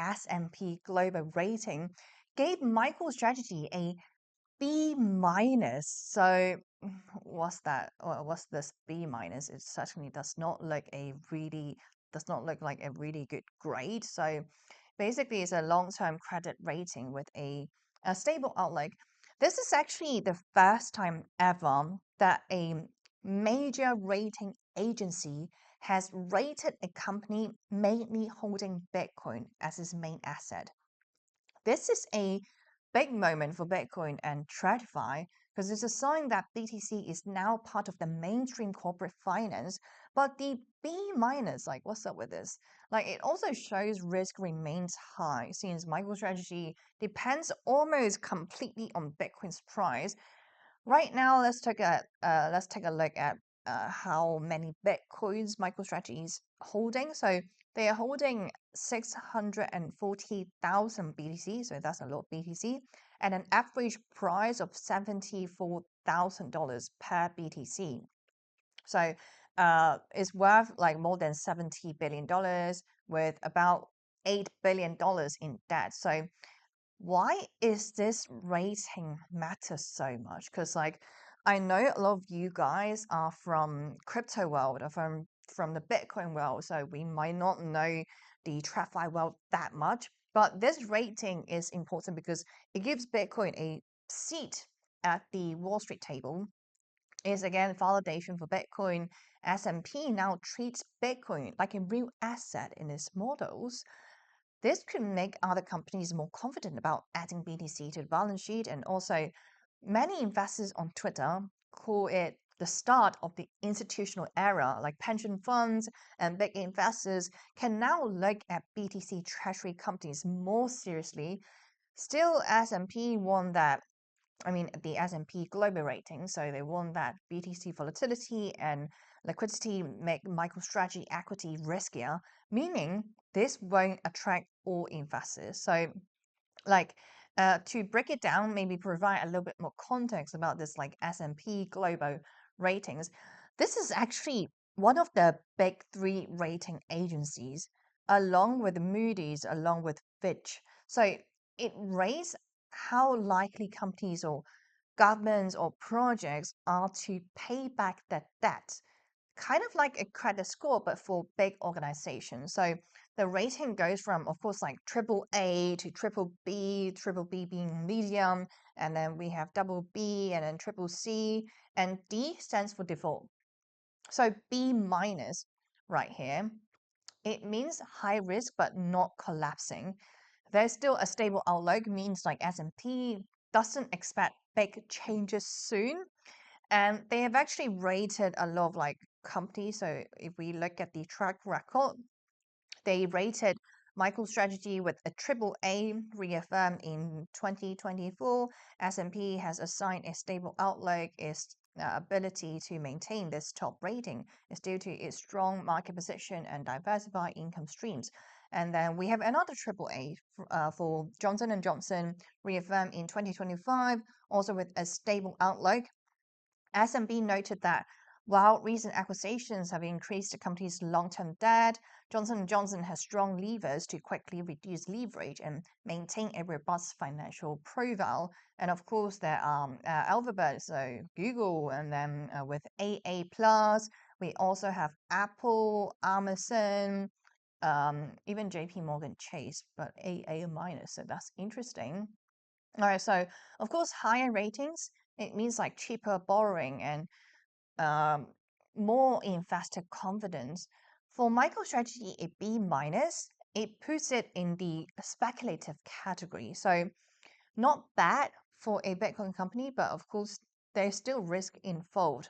S&P Global rating gave MicroStrategy a B minus. So what's that? Or what's this B minus? It certainly does not look like a really good grade. So basically, it's a long-term credit rating with a stable outlook. This is actually the first time ever that a major rating agency has rated a company mainly holding Bitcoin as its main asset. This is a big moment for Bitcoin and TradFi because it's a sign that BTC is now part of the mainstream corporate finance. But the B minus, like, what's up with this? Like, it also shows risk remains high since MicroStrategy depends almost completely on Bitcoin's price. Right now, let's take a look at how many Bitcoins MicroStrategy is holding. So they are holding 640,000 BTC, so that's a lot of BTC, and an average price of $74,000 per BTC. So it's worth like more than $70 billion with about $8 billion in debt. So why is this rating matter so much? Because like I know a lot of you guys are from crypto world or from the Bitcoin world, so we might not know the TradFi world that much. But this rating is important because it gives Bitcoin a seat at the Wall Street table. Is again validation for Bitcoin. S&P now treats Bitcoin like a real asset in its models. This could make other companies more confident about adding BTC to the balance sheet, and also many investors on Twitter call it the start of the institutional era, like pension funds and big investors can now look at BTC treasury companies more seriously. Still, S&P won that the S&P Global rating, so they warn that BTC volatility and liquidity make MicroStrategy equity riskier, meaning this won't attract all investors. So, like, to break it down, maybe provide a little bit more context about this, like S&P Global ratings. This is actually one of the big three rating agencies, along with Moody's, along with Fitch. So it rates how likely companies or governments or projects are to pay back their debt, kind of like a credit score, but for big organizations. So the rating goes from, of course, like triple A to triple B being medium, and then we have double B and then triple C, and D stands for default. So B minus right here, it means high risk but not collapsing. There's still a stable outlook, means like S&P doesn't expect big changes soon. And they have actually rated a lot of like companies. So if we look at the track record, they rated MicroStrategy with a triple A reaffirmed in 2024. S&P has assigned a stable outlook. Its ability to maintain this top rating is due to its strong market position and diversified income streams. And then we have another triple A for Johnson & Johnson, reaffirmed in 2025, also with a stable outlook. S&P noted that while recent acquisitions have increased the company's long-term debt, Johnson & Johnson has strong levers to quickly reduce leverage and maintain a robust financial profile. And of course, there are Alphabet, so Google, and then with AA+, we also have Apple, Amazon, even JPMorgan Chase, but AA minus, so that's interesting. All right, so of course, higher ratings, it means like cheaper borrowing and um, more investor confidence. For MicroStrategy, a B minus, it puts it in the speculative category. So not bad for a Bitcoin company, but of course, there's still risk involved.